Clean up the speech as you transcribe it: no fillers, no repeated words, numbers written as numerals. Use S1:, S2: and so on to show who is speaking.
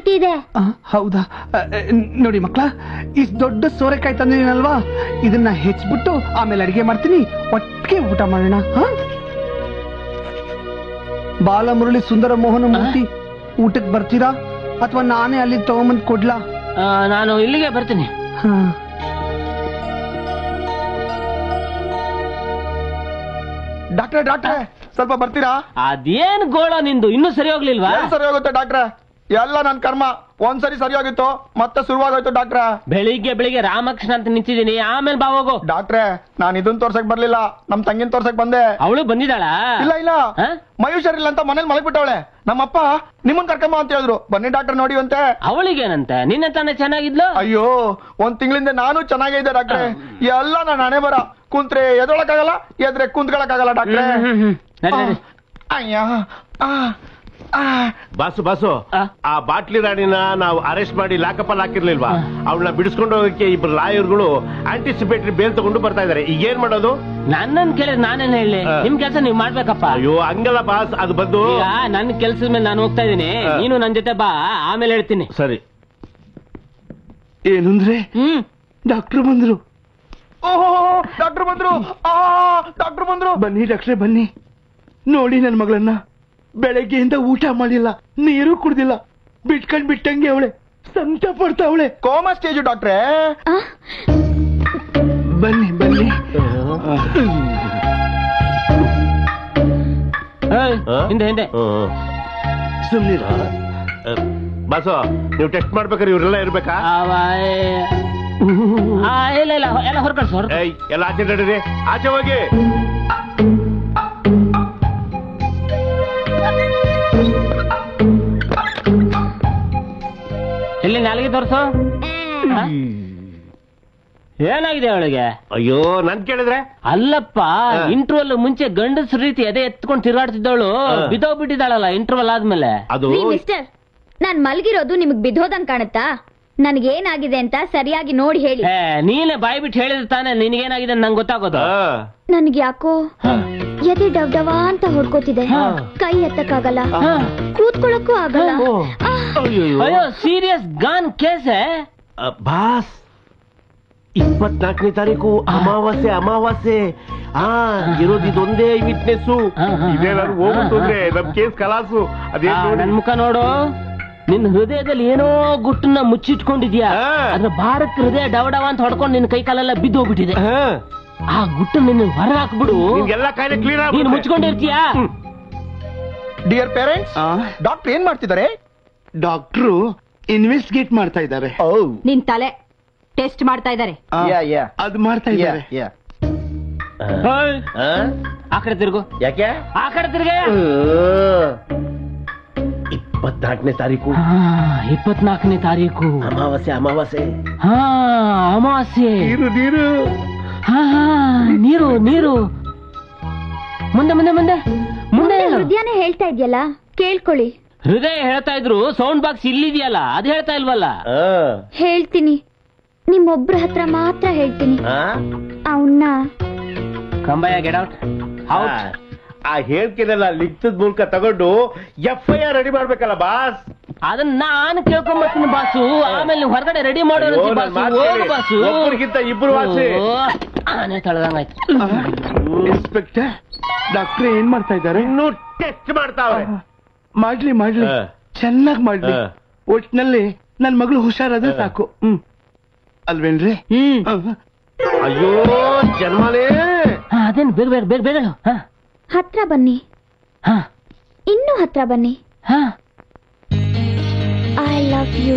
S1: ರೀತಿ ಇದೆ.
S2: ಹೌದಾ? ನೋಡಿ ಮಕ್ಳ, ಇಷ್ಟು ದೊಡ್ಡ ಸೋರೆಕಾಯಿ ತಂದಿನಲ್ವಾ, ಇದನ್ನ ಹೆಚ್ಚಿಬಿಟ್ಟು ಆಮೇಲೆ ಅಡಿಗೆ ಮಾಡ್ತೀನಿ, ಒಟ್ಟಿಗೆ ಊಟ ಮಾಡೋಣ. ಬಾಲಮುರಳಿ ಸುಂದರ ಮೋಹನ ಮೂರ್ತಿ, ಊಟಕ್ಕೆ ಬರ್ತೀರಾ ಅಥವಾ ನಾನೇ ಅಲ್ಲಿ ತಗೊಂಬಂದ್ ಕೊಡ್ಲಾ?
S3: ನಾನು ಇಲ್ಲಿಗೆ ಬರ್ತೀನಿ.
S4: ಡಾಕ್ಟ್ರೆ ಡಾಕ್ಟ್ರೆ ಸ್ವಲ್ಪ ಬರ್ತೀರಾ?
S3: ಅದೇನ್ ಗೋಳ ನಿಂದು, ಇನ್ನೂ ಸರಿ ಹೋಗ್ಲಿಲ್ವಾ?
S4: ಸರಿ ಹೋಗುತ್ತೆ ಡಾಕ್ಟ್ರೆ, ಎಲ್ಲ ನನ್ ಕರ್ಮ. ಒಂದ್ಸರಿ ಸರಿ ಹೋಗಿತ್ತು, ಮತ್ತೆ ಶುರುವಾಗೋಯ್ತು ಡಾಕ್ಟ್ರೆ.
S3: ಬೆಳಿಗ್ಗೆ ರಾಮಕೃಷ್ಣ ಅಂತ ನಿಂತಿದ್ದೀನಿ, ಆಮೇಲೆ ಬಾ ಹೋಗು.
S4: ಡಾಕ್ಟ್ರೆ, ನಾನ್ ಇದನ್ ತೋರ್ಸಕ್ ಬರ್ಲಿಲ್ಲ, ನಮ್ ತಂಗಿನ ತೋರ್ಸಕ್ ಬಂದೆ.
S3: ಅವಳು ಬಂದಿದ್ದಾಳ?
S4: ಇಲ್ಲ ಮಯೂಷರಿಲ್ಲ ಅಂತ ಮನೇಲಿ ಮಲಗ್ಬಿಟ್ಟವಳೆ. ನಮ್ಮಪ್ಪ ನಿಮ್ಮನ್ ಕರ್ಕಮ್ಮ ಅಂತ ಹೇಳಿದ್ರು, ಬನ್ನಿ ಡಾಕ್ಟರ್ ನೋಡಿ ಅಂತೆ.
S3: ಅವಳಿಗೇನಂತೆ, ನಿನ್ನೆ ತಾನೇ ಚೆನ್ನಾಗಿದ್ಲು?
S4: ಅಯ್ಯೋ, ಒಂದ್ ತಿಂಗಳಿಂದ ನಾನು ಚೆನ್ನಾಗೇ ಇದ್ದೆ ಡಾಕ್ಟ್ರೆ. ಎಲ್ಲ ನಾನು ಹಣೆ ಬರ, ಕುಂತ್ರೆ ಎದೊಳಕ್ಕಾಗಲ್ಲ, ಎದ್ರೆ ಕುಂತ್ಕೊಳಕ್ಕಾಗಲ್ಲ ಡಾಕ್ಟ್ರೆ. ಅಯ್ಯ
S5: ಬಾಸು ಆ ಬಾಟ್ಲಿ ರಾಣಿನ ನಾವು ಅರೆಸ್ಟ್ ಮಾಡಿ ಲಾಕಪ್ ಅಲ್ಲಿ ಹಾಕಿರ್ಲಿಲ್ವಾ? ಅವಳನ್ನ ಬಿಡಿಸ್ಕೊಂಡು ಹೋಗಕ್ಕೆ ಇಬ್ರು ಲಾಯರ್ಗಳು ಆಂಟಿಸಿಪೇಟರಿ ಬೇಲ್ ತಗೊಂಡು ಬರ್ತಾ ಇದಾರೆ. ಈಗ ಏನ್ ಮಾಡೋದು?
S3: ನನ್ನನ್ ಕೇಳಿದ್ರೆ ನಾನೇನ್ ಹೇಳಿ? ನಿಮ್ ಕೆಲಸ ನೀವ್ ಮಾಡ್ಬೇಕಪ್ಪ.
S5: ಅಯ್ಯೋ ಹಂಗಲ್ಲ ಬಾಸ್, ಅದು ಬಂದು
S3: ನನ್ ಕೆಲ್ಸದ ಮೇಲೆ ನಾನು ಹೋಗ್ತಾ ಇದೀನಿ, ನೀನು ನನ್ ಜೊತೆ ಬಾ, ಆಮೇಲೆ ಹೇಳ್ತೀನಿ.
S5: ಸರಿ.
S2: ಏನಂದ್ರೆ ಡಾಕ್ಟರ್ ಬಂದ್ರು?
S4: ಓಹೋ, ಡಾಕ್ಟರ್ ಬಂದ್ರು, ಡಾಕ್ಟರ್ ಬಂದ್ರು.
S2: ಬನ್ನಿ ಡಾಕ್ಟ್ರೆ ಬನ್ನಿ. ನೋಡಿ ನನ್ ಮಗಳನ್ನ, ಬೆಳಗ್ಗೆಯಿಂದ ಊಟ ಮಾಡಿಲ್ಲ, ನೀರು ಕುಡ್ದಿಲ್ಲ, ಬಿಟ್ಟಂಗೆ ಅವಳೆ ಸಂತ ಪಡ್ತಾ ಅವಳೆ.
S4: ಕೋಮಾ ಸ್ಟೇಜ್ ಡಾಕ್ಟ್ರೆ.
S2: ಬನ್ನಿ ಬನ್ನಿ.
S3: ಹಿಂದೆ
S2: ಸುಮ್ನಿರ.
S5: ಬಾಸು, ನೀವು ಟೆಸ್ಟ್ ಮಾಡ್ಬೇಕಾದ್ರೆ ಇವರೆಲ್ಲ ಇರ್ಬೇಕಾ?
S3: ಇಲ್ಲ ಎಲ್ಲ ಹೊರಕಳ್ಸ.
S5: ಎಲ್ಲ ಆಚೆ ನಡೀರಿ, ಆಚೆ ಹೋಗಿ.
S3: ಎಲ್ಲಿ ನಾಲಿಗೆ ತೋರ್ಸು. ಏನಾಗಿದೆ ಅವಳಿಗೆ?
S5: ಅಯ್ಯೋ, ನನ್ ಕೇಳಿದ್ರೆ
S3: ಅಲ್ಲಪ್ಪ, ಇಂಟರ್ವಲ್ ಮುಂಚೆ ಗಂಡಸ ರೀತಿ ಅದೇ ಎತ್ಕೊಂಡು ತಿರುಗಾಡ್ತಿದ್ದವಳು ಬಿದ್ದೋಗ್ಬಿಟ್ಟಿದ್ದಾಳಲ್ಲ ಇಂಟರ್ವಲ್ ಆದ್ಮೇಲೆ.
S5: ಅದು
S1: ಮಿಸ್ಟರ್, ನಾನ್ ಮಲಗಿರೋದು ನಿಮಗ್ ಬಿದ್ದೋದಂಗ್ ಕಾಣುತ್ತಾ? ನನ್ಗೇನಾಗಿದೆ ಅಂತ ಸರಿಯಾಗಿ ನೋಡಿ ಹೇಳಿ.
S3: ನೀನೇ ಬಾಯ್ ಬಿಟ್ಟು ಹೇಳಿದ್ರೆ ತಾನೇ ನಿನಗೇನಾಗಿದೆ ನಂಗೆ ಗೊತ್ತಾಗೋದು.
S1: ನನ್ಗೆ ಯಾಕೋ ಎದೆ ಡವ್ ಅಂತ ಹೊಡ್ಕೋತಿದೆ, ಕೈ ಎತ್ತಕ್ಕಾಗಲ್ಲ, ಕೂತ್ಕೊಳ್ಳಕ್ಕೂ ಆಗಲ್ಲ.
S3: ಅಯ್ಯೋ, ಸೀರಿಯಸ್ ಗಾನ್ ಕೇಸ್.
S5: ಬಾಸ್, 24ನೇ ತಾರೀಕು ಅಮಾವಾಸ್ಯೆ. ಇರೋದು ಇದೊಂದೇ ವಿಟ್ನೆಸ್. ಇದೇನಾದ್ರು ಹೋಗ್ಬಿಟ್ಟು ಅಂದ್ರೆ ನಮ್ ಕೇಸ್ ಕಲಾಸು. ಅದೇ
S3: ನನ್ ಮುಖ ನೋಡು, ನಿನ್ ಹೃದಯದಲ್ಲಿ ಏನೋ ಗುಟ್ಟನ್ನ ಮುಚ್ಚಿಟ್ಕೊಂಡಿದ್ಯಾ. ಅದ್ರ ಭಾರತ್ ಹೃದಯ ಡವಡವ ಅಂತ ಹೊಡ್ಕೊಂಡು ನಿನ್ ಕೈ ಕಾಲೆಲ್ಲ ಬಿದ್ದು ಹೋಗ್ಬಿಟ್ಟಿದೆ. ಆ ಗುಟ್ಟು ನಿನ್ನ ಹೊರ ಹಾಕ್ಬಿಡು,
S5: ಎಲ್ಲ ಕಾಯಿಲೆ ಕ್ಲಿಯರ್.
S3: ನೀನ್ ಮುಚ್ಕೊಂಡಿರ್ತೀಯಾ?
S4: ಡಿಯರ್ ಪೇರೆಂಟ್ಸ್, ಡಾಕ್ಟರ್ ಏನ್ ಮಾಡ್ತಿದ್ದಾರೆ?
S2: ಡಾಕ್ಟ್ರು ಇನ್ವೆಸ್ಟಿಗೇಟ್ ಮಾಡ್ತಾ ಇದ್ದಾರೆ.
S1: ನಿನ್ ತಲೆ ಟೆಸ್ಟ್ ಮಾಡ್ತಾ ಇದ್ದಾರೆ.
S2: ಅದು ಮಾಡ್ತಾ ಇದ್ದಾರೆ.
S3: ಆ ಕಡೆ ತಿರುಗು.
S5: ಯಾಕೆ?
S3: ಆ ಕಡೆ ತಿರುಗ.
S5: 24ನೇ ತಾರೀಕು.
S3: 24ನೇ ತಾರೀಕು
S5: ಅಮಾವಾಸ್ಯೆ.
S3: ಅಮಾವಾಸ್ಯೆ.
S5: ನೀರು.
S3: ನೀರು. ಮುಂದೆ
S1: ಹೃದಯನೇ ಹೇಳ್ತಾ ಇದ್ಯಲ್ಲ, ಕೇಳ್ಕೊಳ್ಳಿ.
S3: ಹೃದಯ ಹೇಳ್ತಾ ಇದ್ರು, ಸೌಂಡ್ ಬಾಕ್ಸ್ ಇಲ್ಲಿದೆಯಲ್ಲ ಅದು ಹೇಳ್ತಾ ಇಲ್ವಲ್ಲ.
S1: ಹೇಳ್ತೀನಿ, ನಿಮ್ಮೊಬ್ರ ಹತ್ರ ಮಾತ್ರ ಹೇಳ್ತೀನಿ. ಅವನ್ನ
S3: ಕಂಬಯ್ಯ ಗೆಟ್ ಔಟ್.
S5: ಆ ಹೇಳ್ಕೆನೆಲ್ಲ ಲಿಖಿತದ ಮೂಲಕ ತಗೊಂಡು FIR ರೆಡಿ ಮಾಡ್ಬೇಕಲ್ಲ ಬಾಸ್.
S3: ಅದನ್ನ ನಾನು ಕೇಳ್ಕೊಂಬರ್ತೀನಿ ಬಾಸು, ಆಮೇಲೆ ಹೊರಗಡೆ ರೆಡಿ ಮಾಡೋರು ಬಾಸು.
S5: ಒಬ್ಬರಿಗಿಂತ ಇಬ್ರು ವಾಸಿ.
S3: ಆನೆ ತಳದಂಗಾಯ್ತು.
S2: ಇನ್ಸ್ಪೆಕ್ಟರ್, ಡಾಕ್ಟ್ರ್ ಏನ್ ಮಾಡ್ತಾ ಇದ್ದಾರೆ?
S5: ಇನ್ನೂ ಟೆಸ್ಟ್ ಮಾಡ್ತಾವ್ರೆ.
S2: ಮಾಡ್ಲಿ ಚೆನ್ನಾಗ್ ಮಾಡ್ಲಿ. ಒಟ್ನಲ್ಲಿ ನನ್ ಮಗಳು ಹುಷಾರಾದ್ರೆ ಸಾಕು. ಅಲ್ವೇನ್ರಿ?
S5: ಅಯ್ಯೋ ಜನ್ಮಲೇ.
S3: ಅದೇನು ಬೇಗ
S1: ಹತ್ರ ಬನ್ನಿ, ಇನ್ನೂ ಹತ್ರ ಬನ್ನಿ. I love you.